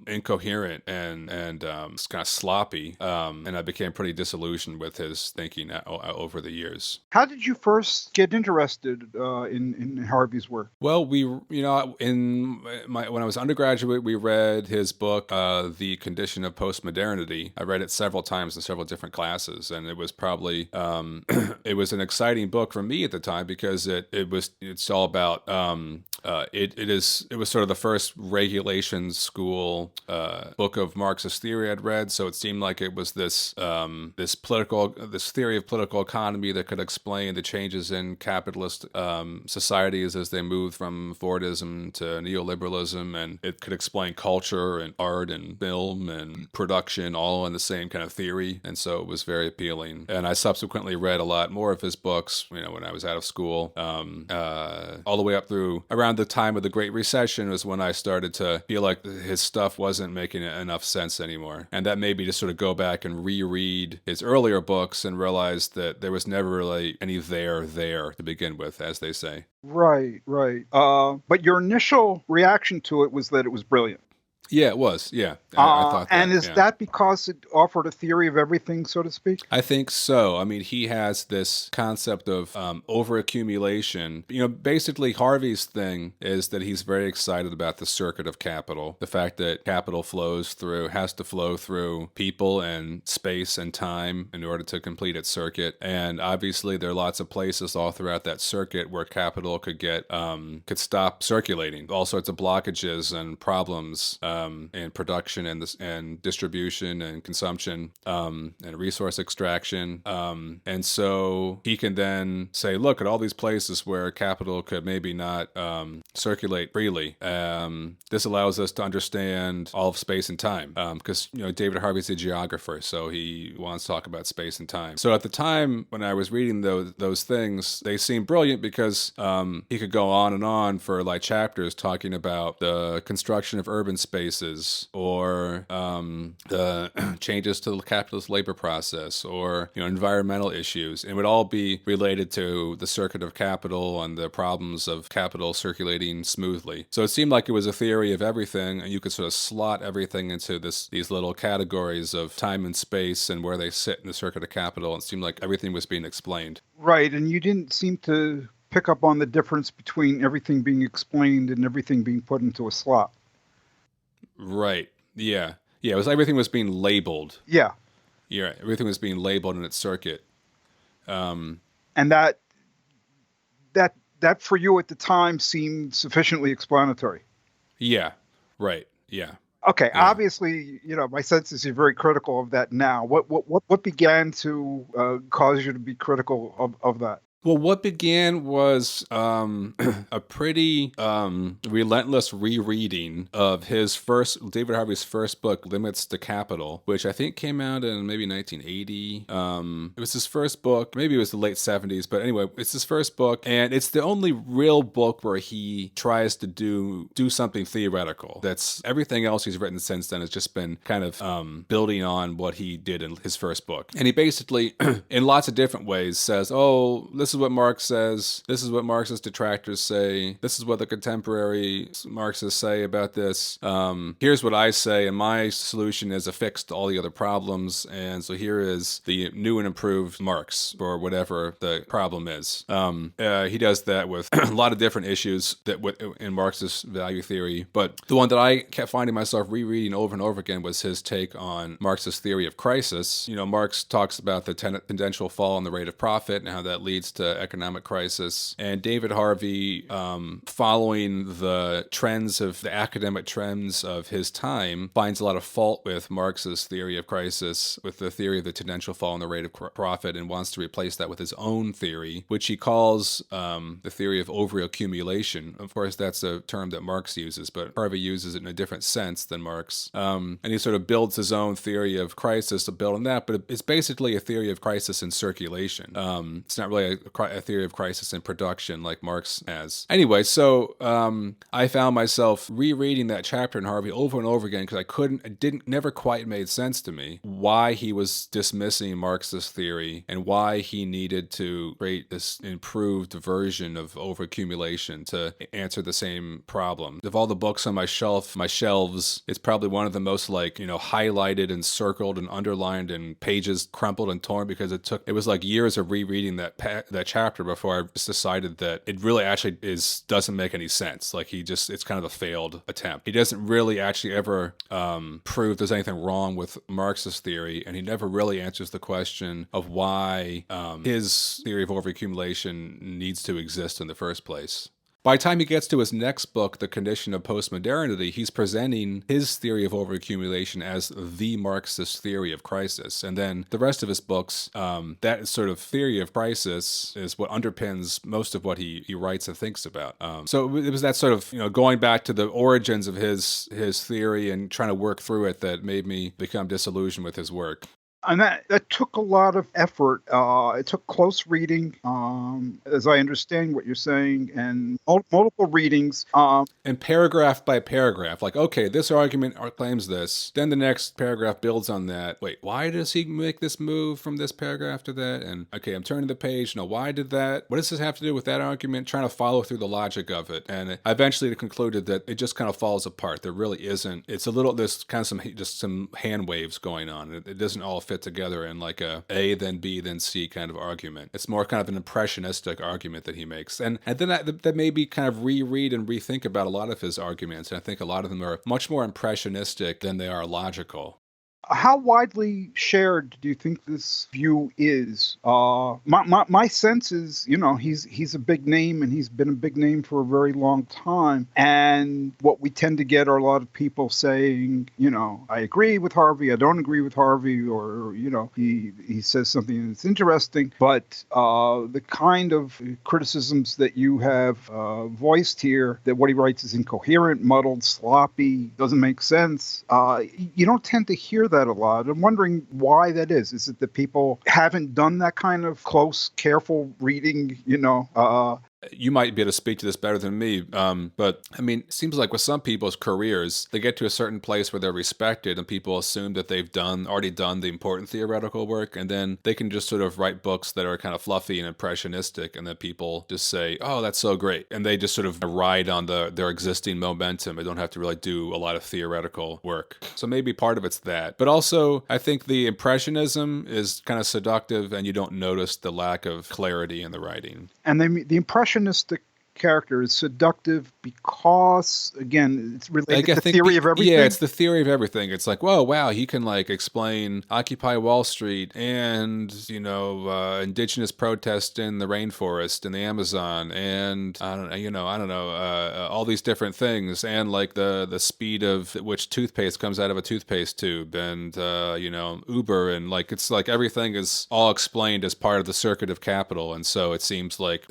incoherent and kind of sloppy, and I became pretty disillusioned with his thinking over the years. How did you first get interested in Harvey's work? Well, when I was undergraduate, we read his book, The Condition of Postmodernity. I read it several times in several different classes, and it was probably it was an exciting book for me at the time because it's all about it was sort of the first regulation school book of Marxist theory I'd read, so it seemed like it was this theory of political economy that could explain the changes in capitalist societies as they moved from Fordism to neoliberalism, and it could explain culture and art and film and production all in the same kind of theory, and so it was very appealing. And I subsequently read a lot more of his books, when I was out of school, all the way up through around the time of the Great Recession was when I started to feel like his stuff wasn't making enough sense anymore. And that made me just sort of go back and reread his earlier books and realize that there was never really any there to begin with, as they say. Right. But your initial reaction to it was that it was brilliant. Yeah, it was. Yeah. I thought that. And is that because it offered a theory of everything, so to speak? I think so. I mean, he has this concept of overaccumulation. Basically, Harvey's thing is that he's very excited about the circuit of capital. The fact that capital has to flow through people and space and time in order to complete its circuit. And obviously, there are lots of places all throughout that circuit where capital could stop circulating. All sorts of blockages and problems. And production and distribution and consumption and resource extraction. And so he can then say, look at all these places where capital could maybe not circulate freely. This allows us to understand all of space and time because, David Harvey's a geographer, so he wants to talk about space and time. So at the time when I was reading those things, they seemed brilliant because he could go on and on for like chapters talking about the construction of urban spaces or the changes to the capitalist labor process or environmental issues. It would all be related to the circuit of capital and the problems of capital circulating smoothly. So it seemed like it was a theory of everything, and you could sort of slot everything into these little categories of time and space and where they sit in the circuit of capital. And it seemed like everything was being explained. Right, and you didn't seem to pick up on the difference between everything being explained and everything being put into a slot. Right. Yeah. It was everything was being labeled. Yeah. Yeah. Everything was being labeled in its circuit. And that for you at the time seemed sufficiently explanatory. Yeah. Right. Yeah. Okay. Yeah. Obviously, my sense is you're very critical of that now. What began to cause you to be critical of that? Well, what began was a pretty relentless rereading of David Harvey's first book, Limits to Capital, which I think came out in maybe 1980. It was his first book. Maybe it was the late 70s, but anyway, it's his first book, and it's the only real book where he tries to do something theoretical. That's everything else he's written since then has just been kind of building on what he did in his first book. And he basically, in lots of different ways, says, oh, this is what Marx says, this is what Marxist detractors say, this is what the contemporary Marxists say about this, here's what I say, and my solution is a fix to all the other problems, and so here is the new and improved Marx, or whatever the problem is. He does that with a lot of different issues that in Marxist value theory, but the one that I kept finding myself rereading over and over again was his take on Marxist theory of crisis. You know, Marx talks about the tendential fall in the rate of profit and how that leads to economic crisis. And David Harvey, following the academic trends of his time, finds a lot of fault with Marx's theory of crisis, with the theory of the tendential fall in the rate of profit, and wants to replace that with his own theory, which he calls the theory of overaccumulation. Of course, that's a term that Marx uses, but Harvey uses it in a different sense than Marx. And he sort of builds his own theory of crisis to build on that, but it's basically a theory of crisis in circulation. It's not really a theory of crisis in production like Marx has. Anyway, so I found myself rereading that chapter in Harvey over and over again because never quite made sense to me why he was dismissing Marxist theory and why he needed to create this improved version of overaccumulation to answer the same problem. Of all the books on my shelves, it's probably one of the most highlighted and circled and underlined and pages crumpled and torn because it was like years of rereading that chapter before I just decided that it really actually doesn't make any sense. Like it's kind of a failed attempt. He doesn't really actually ever prove there's anything wrong with Marxist theory, and he never really answers the question of why his theory of overaccumulation needs to exist in the first place. By the time he gets to his next book, The Condition of Postmodernity, he's presenting his theory of overaccumulation as the Marxist theory of crisis. And then the rest of his books, that sort of theory of crisis is what underpins most of what he writes and thinks about. So it was that sort of, going back to the origins of his theory and trying to work through it that made me become disillusioned with his work. And that took a lot of effort. It took close reading, as I understand what you're saying, and multiple readings. And paragraph by paragraph, like, okay, this argument claims this. Then the next paragraph builds on that. Wait, why does he make this move from this paragraph to that? And, okay, I'm turning the page. No, why did that? What does this have to do with that argument? Trying to follow through the logic of it. And I eventually concluded that it just kind of falls apart. There really isn't. It's a little, there's kind of some hand waves going on. It doesn't all fit together in like A then B then C kind of argument. It's more kind of an impressionistic argument that he makes. And then that made me kind of reread and rethink about a lot of his arguments. And I think a lot of them are much more impressionistic than they are logical. How widely shared do you think this view is? My sense is, he's a big name, and he's been a big name for a very long time. And what we tend to get are a lot of people saying, I agree with Harvey, I don't agree with Harvey, or, he says something that's interesting. But the kind of criticisms that you have voiced here, that what he writes is incoherent, muddled, sloppy, doesn't make sense, you don't tend to hear that a lot. I'm wondering why that is. Is it that people haven't done that kind of close, careful reading, You might be able to speak to this better than me, but I mean, it seems like with some people's careers, they get to a certain place where they're respected and people assume that they've already done the important theoretical work, and then they can just sort of write books that are kind of fluffy and impressionistic, and then people just say, oh, that's so great. And they just sort of ride on their existing momentum. They don't have to really do a lot of theoretical work. So maybe part of it's that. But also, I think the impressionism is kind of seductive, and you don't notice the lack of clarity in the writing. And the impressionistic character is seductive because, again, it's related Like, I to think, theory of everything. yeah, it's the theory of everything. It's like, whoa, wow, he can like explain Occupy Wall Street and, indigenous protest in the rainforest in the Amazon, and I don't know, all these different things, and like the speed of which toothpaste comes out of a toothpaste tube, and Uber, and like it's like everything is all explained as part of the circuit of capital, and so it seems like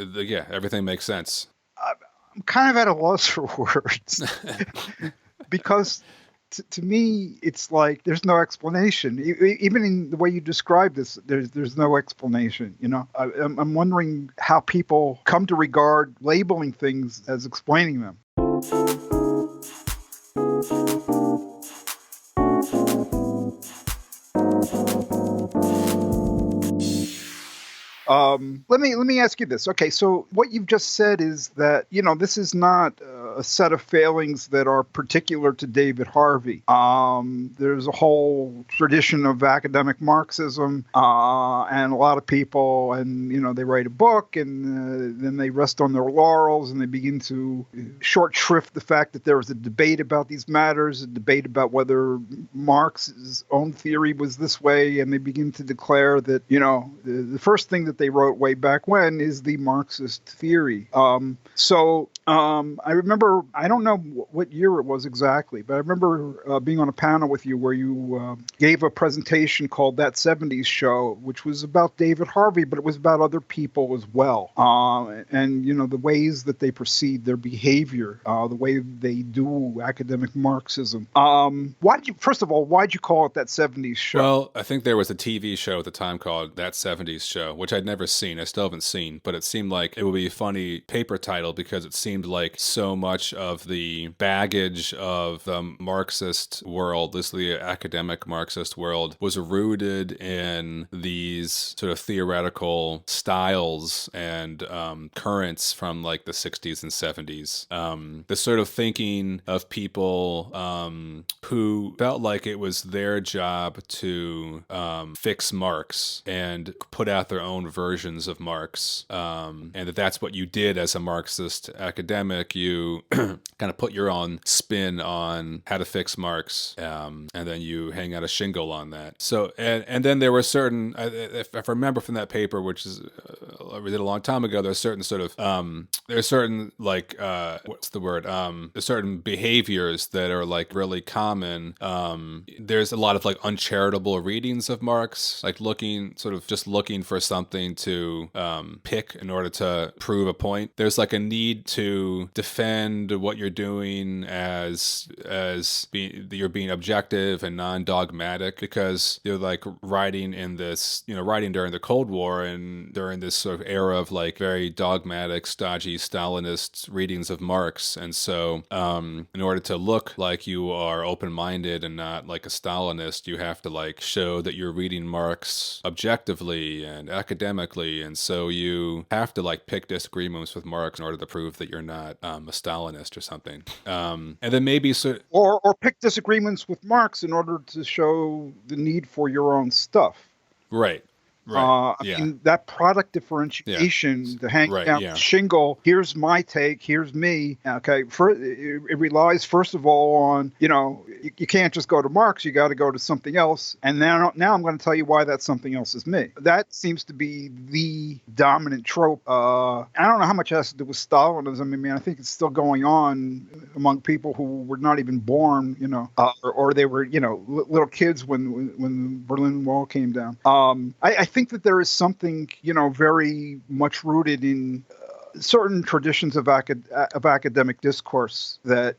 everything makes sense. I'm kind of at a loss for words because to me, it's like there's no explanation. Even in the way you describe this, there's no explanation. I'm wondering how people come to regard labeling things as explaining them. Let me ask you this. Okay, so what you've just said is that this is not a set of failings that are particular to David Harvey. There's a whole tradition of academic Marxism, and a lot of people, and they write a book, and then they rest on their laurels, and they begin to short shrift the fact that there was a debate about these matters, a debate about whether Marx's own theory was this way, and they begin to declare that the first thing that they wrote way back when is the Marxist theory. I remember, I don't know what year it was exactly, but I remember being on a panel with you where you gave a presentation called That 70s Show, which was about David Harvey, but it was about other people as well. And the ways that they proceed, their behavior, the way they do academic Marxism. First of all, why'd you call it That 70s Show? Well, I think there was a TV show at the time called That 70s Show, which I'd never seen. I still haven't seen, but it seemed like it would be a funny paper title because it seemed like so much of the baggage of the Marxist world, this the academic Marxist world, was rooted in these sort of theoretical styles and currents from like the 60s and 70s. The sort of thinking of people who felt like it was their job to fix Marx and put out their own versions of Marx, and that's what you did as a Marxist academic. You kind of put your own spin on how to fix Marx, and then you hang out a shingle on that. So, and then there were certain, if I remember from that paper, which is we did a long time ago, there's certain sort of there's certain like what's the word? There's certain behaviors that are like really common. There's a lot of like uncharitable readings of Marx, like looking for something to pick in order to prove a point. There's like a need to defend what you're doing as you're being objective and non-dogmatic, because you're like writing during the Cold War and during this sort of era of like very dogmatic, stodgy Stalinist readings of Marx. And so in order to look like you are open-minded and not like a Stalinist, you have to like show that you're reading Marx objectively and academically, and so you have to like pick disagreements with Marx in order to prove that you're not a Stalinist or something. And then maybe or pick disagreements with Marx in order to show the need for your own stuff. Right. I mean, that product differentiation, the hang out the shingle, here's my take, here's me. Okay, it relies first of all on, you can't just go to Marx, you got to go to something else. And now I'm going to tell you why that something else is me. That seems to be the dominant trope. I don't know how much it has to do with Stalinism. I mean, I think it's still going on among people who were not even born, or they were, little kids when the Berlin Wall came down. I think that there is something, very much rooted in certain traditions of academic discourse that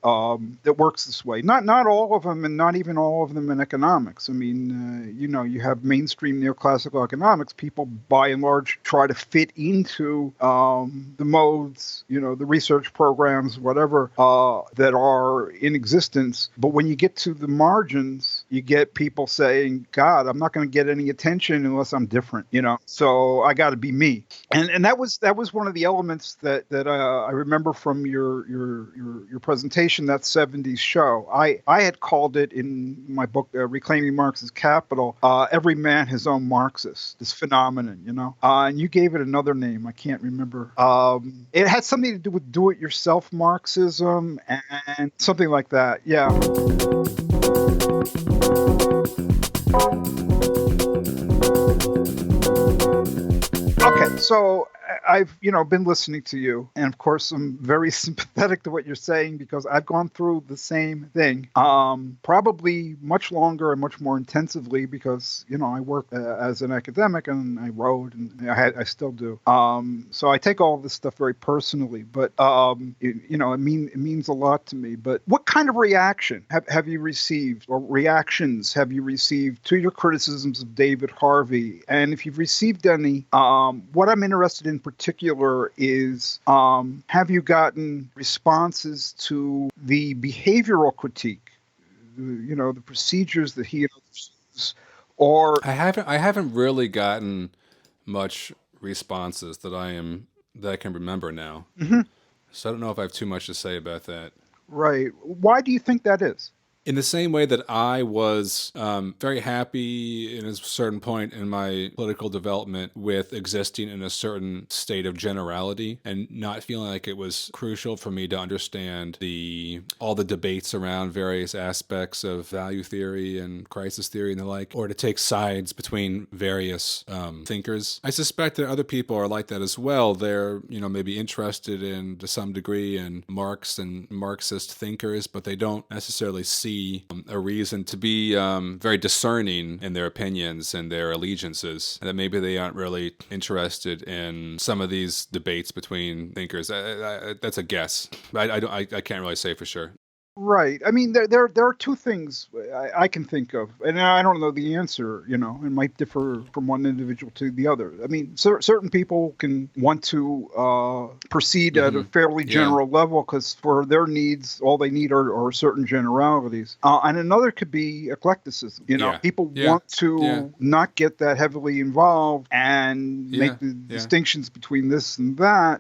works this way. Not all of them, and not even all of them in economics. I mean, you have mainstream neoclassical economics. People, by and large, try to fit into the modes, the research programs, whatever, that are in existence. But when you get to the margins, You get people saying, God, I'm not going to get any attention unless I'm different, so I got to be me. And that was one of the elements that I remember from your presentation, that 70s show. I had called it in my book, Reclaiming Marx's Capital, every man his own Marxist, this phenomenon, and you gave it another name. I can't remember. It had something to do with do-it-yourself Marxism and something like that. Yeah. Okay, so I've been listening to you, and of course I'm very sympathetic to what you're saying because I've gone through the same thing, probably much longer and much more intensively because I work as an academic and I wrote and I still do. So I take all this stuff very personally, but it means a lot to me. But what kind of reaction have you received, or reactions have you received to your criticisms of David Harvey? And if you've received any, what I'm interested in particular is, have you gotten responses to the behavioral critique, the procedures that he uses, or I haven't really gotten much responses that I can remember now. Mm-hmm. So I don't know if I have too much to say about that. Right. Why do you think that is? In the same way that I was very happy in a certain point in my political development with existing in a certain state of generality and not feeling like it was crucial for me to understand all the debates around various aspects of value theory and crisis theory and the like, or to take sides between various thinkers. I suspect that other people are like that as well. They're, maybe interested in, to some degree, in Marx and Marxist thinkers, but they don't necessarily see a reason to be very discerning in their opinions and their allegiances, and that maybe they aren't really interested in some of these debates between thinkers. That's a guess. I can't really say for sure. Right. I mean, there are two things I can think of, and I don't know the answer. It might differ from one individual to the other. I mean, certain people can want to proceed at a fairly general level because for their needs, all they need are certain generalities. And another could be eclecticism. People want to not get that heavily involved and make the distinctions between this and that,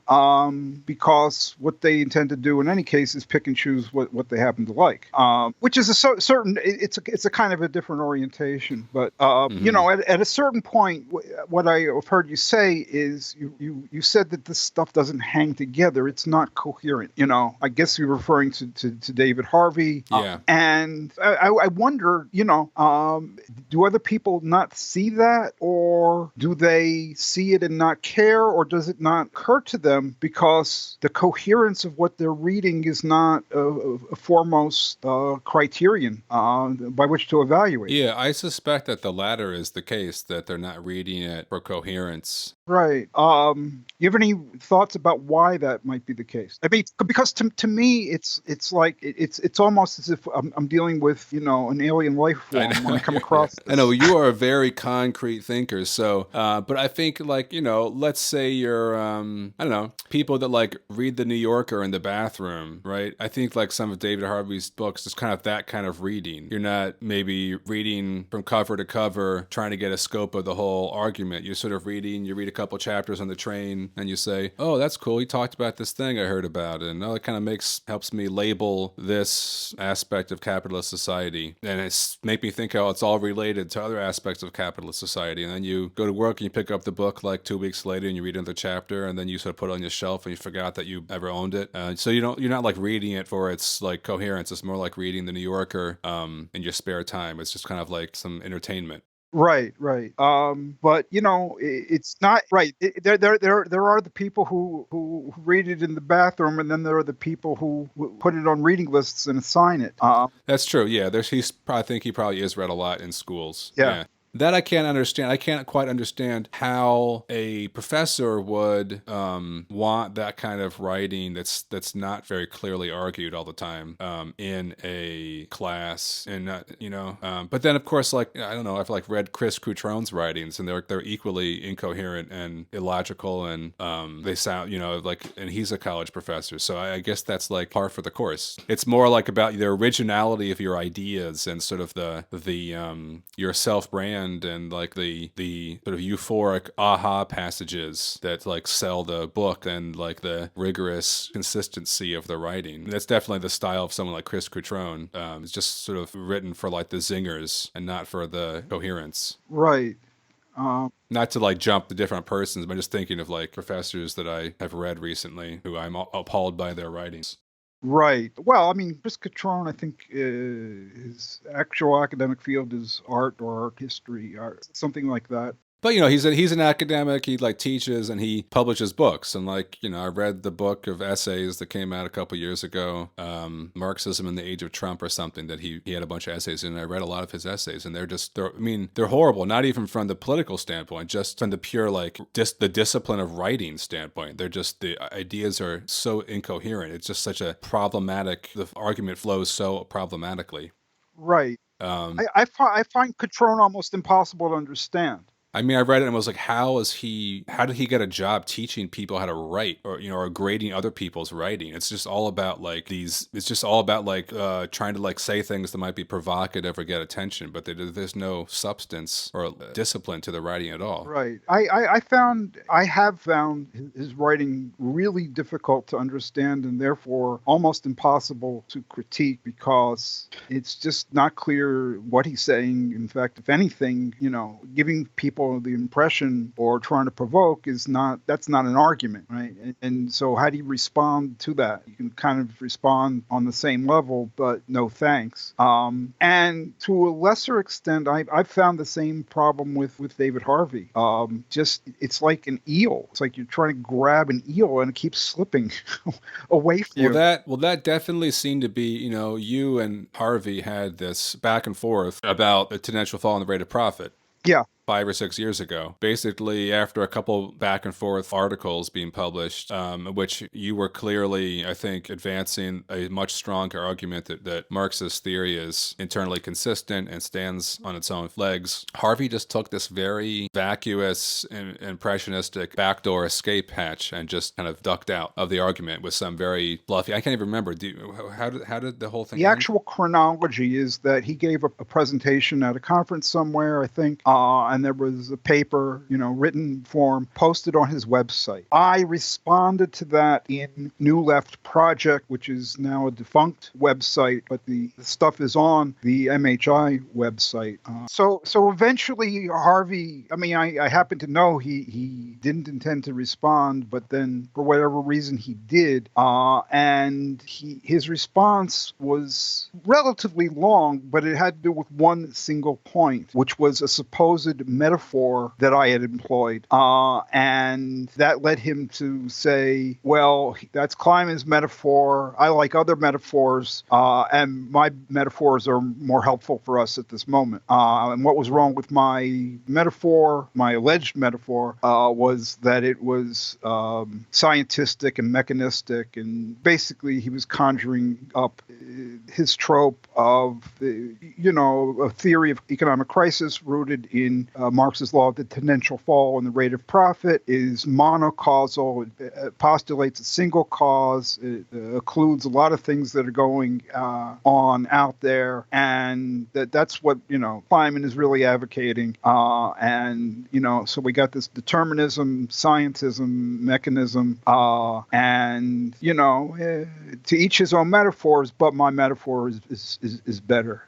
because what they intend to do in any case is pick and choose what they happen to like, which is a certain. It's a kind of a different orientation, but at a certain point, what I have heard you say is you said that this stuff doesn't hang together. It's not coherent. I guess you're referring to David Harvey. And I wonder, do other people not see that, or do they see it and not care, or does it not occur to them because the coherence of what they're reading is not a foremost criterion by which to evaluate? Yeah, I suspect that the latter is the case, that they're not reading it for coherence. Right. You have any thoughts about why that might be the case? I mean, because to me, it's like it's almost as if I'm dealing with an alien life form when I come across this. I know you are a very concrete thinker, so but I think let's say you're I don't know, people that read the New Yorker in the bathroom, right? I think some of David Harvey's books is kind of that kind of reading. You're not maybe reading from cover to cover trying to get a scope of the whole argument. You're sort of reading. You read a couple chapters on the train and you say, oh, that's cool, he talked about this thing I heard about, and it kind of helps me label this aspect of capitalist society, and it's make me think how it's all related to other aspects of capitalist society. And then you go to work and you pick up the book 2 weeks later and you read another chapter, and then you sort of put it on your shelf and you forgot that you ever owned it. So you're not reading it for its coherence. It's more like reading the New Yorker in your spare time. It's just kind of like some entertainment. Right. But it's not right. There are the people who read it in the bathroom, and then there are the people who put it on reading lists and assign it. That's true. Yeah, I think he probably is read a lot in schools. Yeah. That I can't understand. I can't quite understand how a professor would want that kind of writing that's not very clearly argued all the time in a class, and not, But then, of course, like I don't know, I've like read Chris Coutron's writings, and they're equally incoherent and illogical, and they sound and he's a college professor, so I guess that's like par for the course. It's more like about the originality of your ideas and sort of the your self brand and like the sort of euphoric aha passages that like sell the book and like the rigorous consistency of the writing. That's definitely the style of someone like Chris Coutron. It's just sort of written for like the zingers and not for the coherence. Right. Not to like jump to different persons, but I'm just thinking of like professors that I have read recently who I'm appalled by their writings. Right. Well, I mean, Chris Coutron, I think his actual academic field is art or art history or something like that. But he's an academic. He like teaches and he publishes books. And like I read the book of essays that came out a couple years ago, Marxism in the Age of Trump or something. That he had a bunch of essays in. And I read a lot of his essays, and they're horrible. Not even from the political standpoint, just from the pure like the discipline of writing standpoint. They're just the ideas are so incoherent. It's just such a problematic. The argument flows so problematically. Right. I find Coutron almost impossible to understand. I mean, I read it and was like, how did he get a job teaching people how to write or grading other people's writing? It's just all about like trying to like say things that might be provocative or get attention, but there's no substance or discipline to the writing at all. Right. I have found his writing really difficult to understand and therefore almost impossible to critique because it's just not clear what he's saying. In fact, if anything, giving people the impression or trying to provoke that's not an argument, right? And so how do you respond to that? You can kind of respond on the same level, but no thanks. And to a lesser extent, I've found the same problem with David Harvey. It's like an eel. It's like you're trying to grab an eel and it keeps slipping away from you. Well, that definitely seemed to be, you and Harvey had this back and forth about the tendential fall in the rate of profit. Yeah. 5 or 6 years ago, basically after a couple back and forth articles being published, which you were clearly, I think, advancing a much stronger argument that Marxist theory is internally consistent and stands on its own legs. Harvey just took this very vacuous and impressionistic backdoor escape hatch and just kind of ducked out of the argument with some very fluffy. I can't even remember. How did the whole thing The end? actual chronology is that he gave a presentation at a conference somewhere, I think, and there was a paper, written form posted on his website. I responded to that in New Left Project, which is now a defunct website, but the stuff is on the MHI website. So eventually Harvey, I happen to know he didn't intend to respond, but then for whatever reason he did, and his response was relatively long, but it had to do with one single point, which was a supposed metaphor that I had employed. And that led him to say, well, that's Kliman's metaphor. I like other metaphors, and my metaphors are more helpful for us at this moment. And what was wrong with my metaphor, my alleged metaphor, was that it was scientistic and mechanistic, and basically he was conjuring up his trope of, a theory of economic crisis rooted in Marx's law of the tendential fall in the rate of profit is monocausal. It postulates a single cause. It occludes a lot of things that are going on out there, and that's what Kliman is really advocating. So we got this determinism, scientism, mechanism, and to each his own metaphors. But my metaphor is better.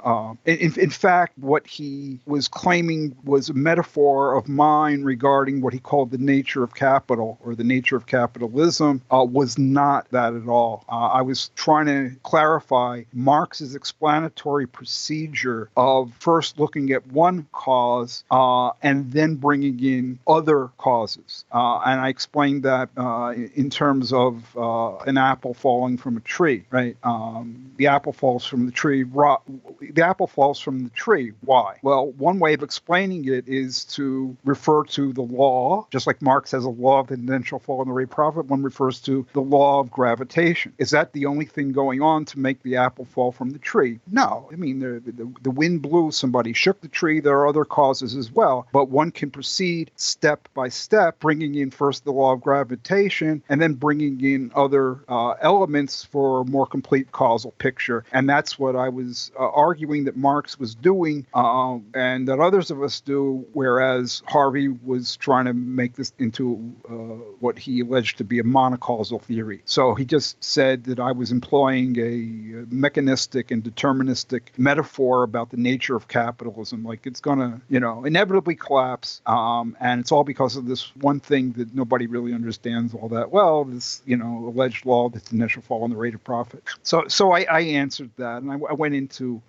In fact, what he was claiming was a metaphor of mine regarding what he called the nature of capital or the nature of capitalism was not that at all. I was trying to clarify Marx's explanatory procedure of first looking at one cause and then bringing in other causes. And I explained that in terms of an apple falling from a tree, right? The apple falls from the tree. The apple falls from the tree. Why? Well, one way of explaining it is to refer to the law, just like Marx has a law of the eventual fall and the rate of profit. One refers to the law of gravitation. Is that the only thing going on to make the apple fall from the tree? No. I mean, the wind blew, somebody shook the tree. There are other causes as well. But one can proceed step by step, bringing in first the law of gravitation and then bringing in other elements for a more complete causal picture. And that's what I was arguing that Marx was doing and that others of us do, whereas Harvey was trying to make this into what he alleged to be a monocausal theory. So he just said that I was employing a mechanistic and deterministic metaphor about the nature of capitalism, like it's going to, inevitably collapse, and it's all because of this one thing that nobody really understands all that well, this, alleged law that's the initial fall in the rate of profit. So I answered that, and I went into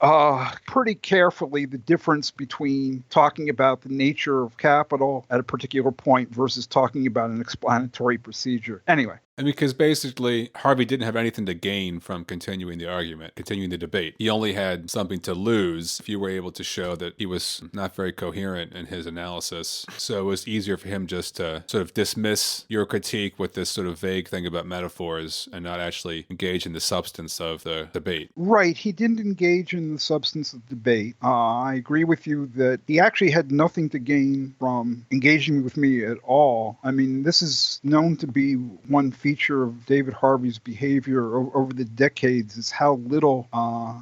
pretty carefully the difference between talking about the nature of capital at a particular point versus talking about an explanatory procedure. Anyway. And because basically Harvey didn't have anything to gain from continuing the argument, continuing the debate. He only had something to lose if you were able to show that he was not very coherent in his analysis. So it was easier for him just to sort of dismiss your critique with this sort of vague thing about metaphors and not actually engage in the substance of the debate. Right. He didn't engage in the substance of the debate. I agree with you that he actually had nothing to gain from engaging with me at all. I mean, this is known to be one feature of David Harvey's behavior over the decades is how little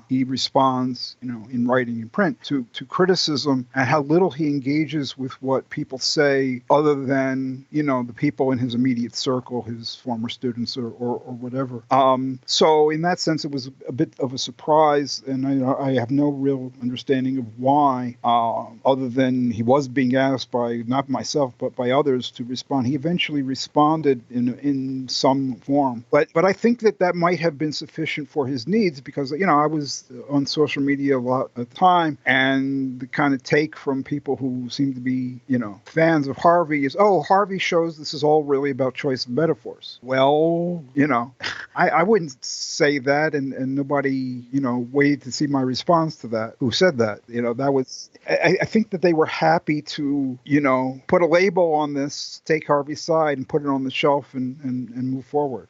he responds, in writing and print to criticism, and how little he engages with what people say other than, the people in his immediate circle, his former students or whatever. So in that sense, it was a bit of a surprise, and I have no real understanding of why, other than he was being asked by, not myself, but by others to respond. He eventually responded in some form. But I think that might have been sufficient for his needs because, I was on social media a lot at the time, and the kind of take from people who seem to be, fans of Harvey is, Harvey shows this is all really about choice of metaphors. Well, I wouldn't say that, and nobody, waited to see my response to that, who said that. That was, I think that they were happy to, put a label on this, take Harvey's side and put it on the shelf and move forward.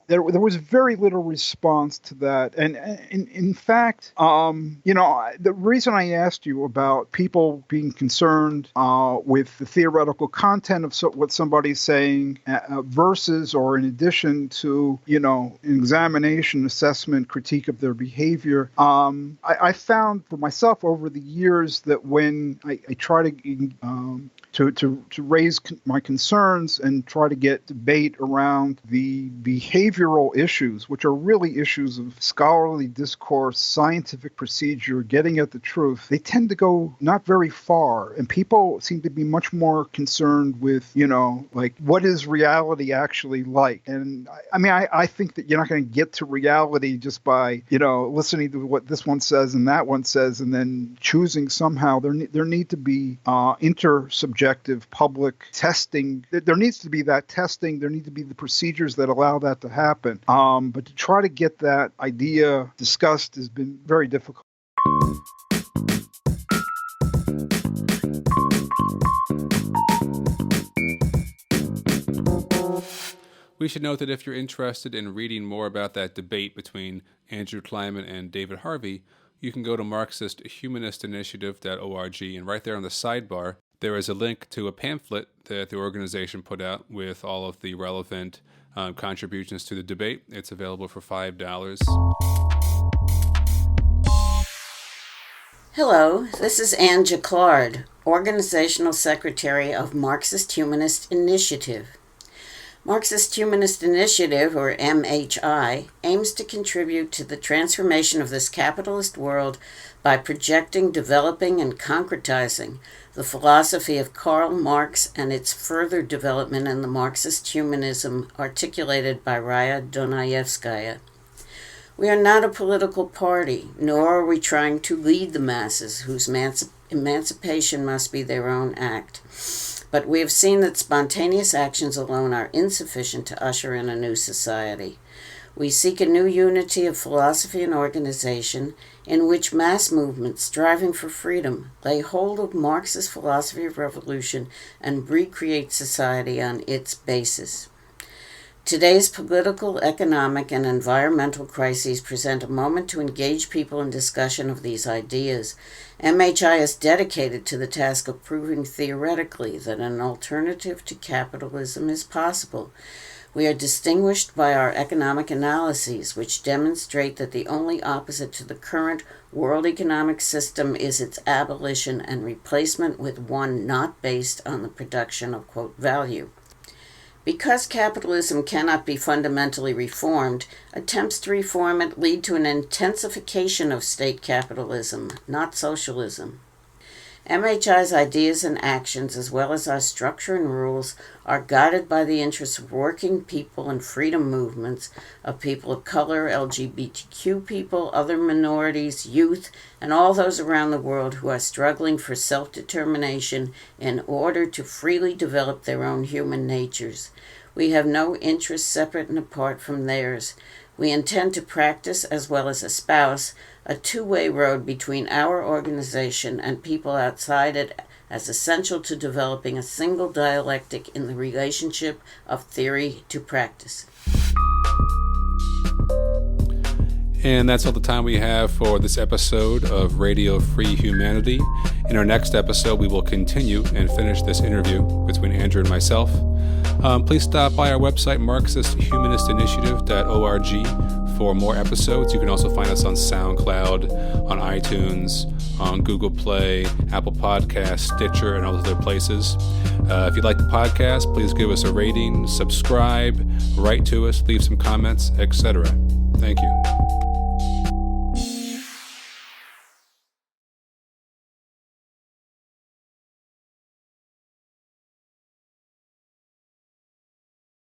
There was very little response to that. And in fact, the reason I asked you about people being concerned with the theoretical content of what somebody's saying versus or in addition to, an examination, assessment, critique of their behavior, I found for myself over the years that when I try to raise my concerns and try to get debate around the behavioral issues, which are really issues of scholarly discourse, scientific procedure, getting at the truth, they tend to go not very far. And people seem to be much more concerned with, what is reality actually like? And I think that you're not going to get to reality just by, listening to what this one says and that one says, and then choosing somehow. There need to be intersubjective public testing. There needs to be that testing. There need to be the procedures that allow that to happen. But to try to get that idea discussed has been very difficult. We should note that if you're interested in reading more about that debate between Andrew Kliman and David Harvey, you can go to Marxist-Humanist-Initiative.org, and right there on the sidebar, there is a link to a pamphlet that the organization put out with all of the relevant contributions to the debate. It's available for $5. Hello, this is Anne Jacquard, Organizational Secretary of Marxist-Humanist Initiative. Marxist-Humanist Initiative, or MHI, aims to contribute to the transformation of this capitalist world by projecting, developing, and concretizing the philosophy of Karl Marx and its further development in the Marxist-Humanism articulated by Raya Dunayevskaya. We are not a political party, nor are we trying to lead the masses, whose emancipation must be their own act. But we have seen that spontaneous actions alone are insufficient to usher in a new society. We seek a new unity of philosophy and organization in which mass movements striving for freedom lay hold of Marx's philosophy of revolution and recreate society on its basis. Today's political, economic, and environmental crises present a moment to engage people in discussion of these ideas. MHI is dedicated to the task of proving theoretically that an alternative to capitalism is possible. We are distinguished by our economic analyses, which demonstrate that the only opposite to the current world economic system is its abolition and replacement with one not based on the production of, quote, value. Because capitalism cannot be fundamentally reformed, attempts to reform it lead to an intensification of state capitalism, not socialism. MHI's ideas and actions, as well as our structure and rules, are guided by the interests of working people and freedom movements, of people of color, LGBTQ people, other minorities, youth, and all those around the world who are struggling for self-determination in order to freely develop their own human natures. We have no interests separate and apart from theirs. We intend to practice, as well as espouse, a two-way road between our organization and people outside it as essential to developing a single dialectic in the relationship of theory to practice. And that's all the time we have for this episode of Radio Free Humanity. In our next episode, we will continue and finish this interview between Andrew and myself. Please stop by our website, Marxist-Humanistinitiative.org, for more episodes. You can also find us on SoundCloud, on iTunes, on Google Play, Apple Podcasts, Stitcher, and all other places. If you like the podcast, please give us a rating, subscribe, write to us, leave some comments, etc. Thank you.